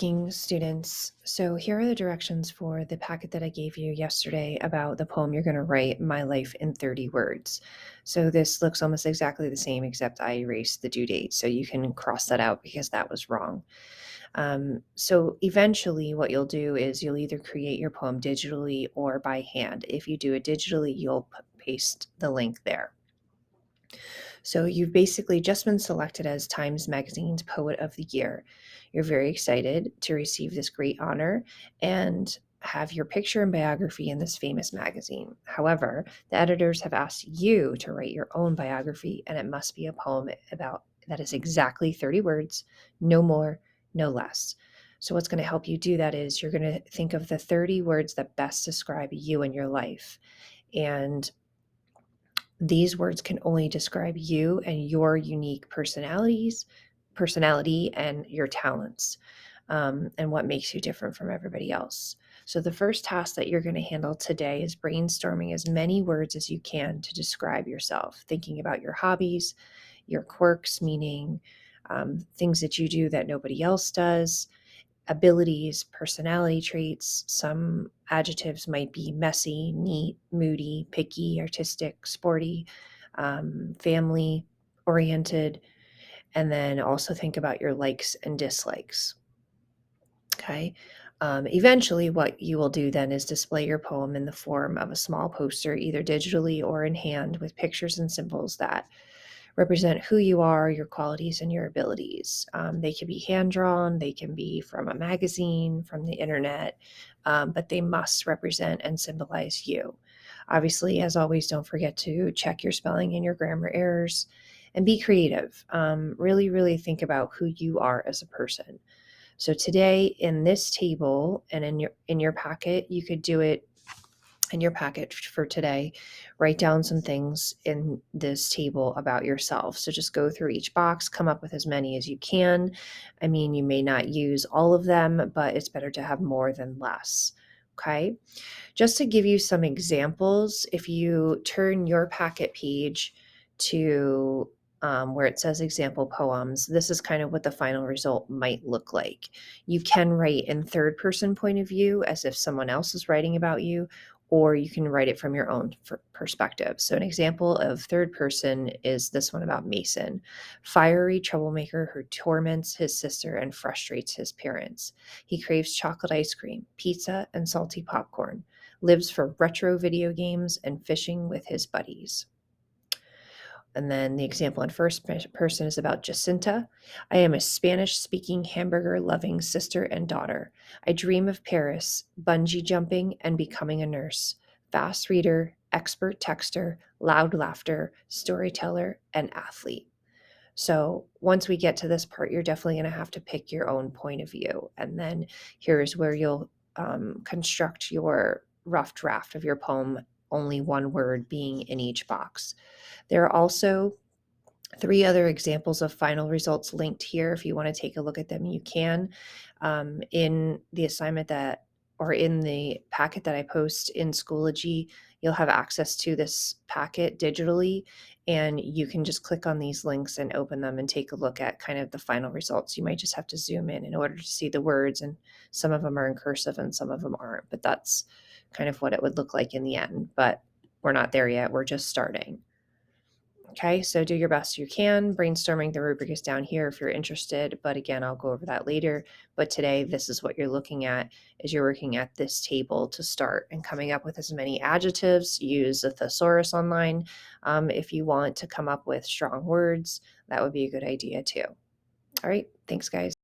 Students. So here are the directions for the packet that I gave you yesterday about the poem you're going to write, My Life in 30 Words. So this looks almost exactly the same, except I erased the due date. So you can cross that out because that was wrong. So eventually what you'll do is you'll either create your poem digitally or by hand. If you do it digitally, you'll paste the link there. So you've basically just been selected as Times Magazine's Poet of the Year. You're very excited to receive this great honor and have your picture and biography in this famous magazine. However, the editors have asked you to write your own biography, and it must be a poem about that is exactly 30 words, no more, no less. So what's going to help you do that is you're going to think of the 30 words that best describe you and your life. And these words can only describe you and your unique personality and your talents, and what makes you different from everybody else. So the first task that you're going to handle today is brainstorming as many words as you can to describe yourself, thinking about your hobbies, your quirks, meaning things that you do that nobody else does, abilities, personality traits. Some adjectives might be messy, neat, moody, picky, artistic, sporty, family oriented, and then also think about your likes and dislikes. Okay. Eventually, what you will do then is display your poem in the form of a small poster, either digitally or in hand, with pictures and symbols that represent who you are, your qualities, and your abilities. They can be hand drawn, they can be from a magazine, from the internet, but they must represent and symbolize you. Obviously, as always, don't forget to check your spelling and your grammar errors and be creative. Really, really think about who you are as a person. So today in this table and in your packet, you could do it in your packet for today. Write down some things in this table about yourself. So just go through each box, come up with as many as you can. I mean, you may not use all of them, but it's better to have more than less. Okay. Just to give you some examples, if you turn your packet page to where it says example poems, this is kind of what the final result might look like. You can write in third person point of view as if someone else is writing about you, or you can write it from your own perspective. So, an example of third person is this one about Mason, fiery troublemaker who torments his sister and frustrates his parents. He craves chocolate ice cream, pizza, and salty popcorn, lives for retro video games and fishing with his buddies. And then the example in first person is about Jacinta. I am a Spanish speaking, hamburger loving sister and daughter. I dream of Paris, bungee jumping, and becoming a nurse. Fast reader, expert texter, loud laughter, storyteller, and athlete. So once we get to this part, you're definitely going to have to pick your own point of view. And then here's where you'll construct your rough draft of your poem, only one word being in each box. There are also 3 other examples of final results linked here. If you want to take a look at them, you can. In the assignment that, or in the packet that I post in Schoology, you'll have access to this packet digitally, and you can just click on these links and open them and take a look at kind of the final results. You might just have to zoom in order to see the words, and some of them are in cursive and some of them aren't, but that's kind of what it would look like in the end. But we're not there yet. We're just starting. Okay, so do your best you can. Brainstorming the rubric is down here if you're interested, but again, I'll go over that later. But today, this is what you're looking at as you're working at this table to start and coming up with as many adjectives. Use a thesaurus online. If you want to come up with strong words, that would be a good idea too. All right, thanks guys.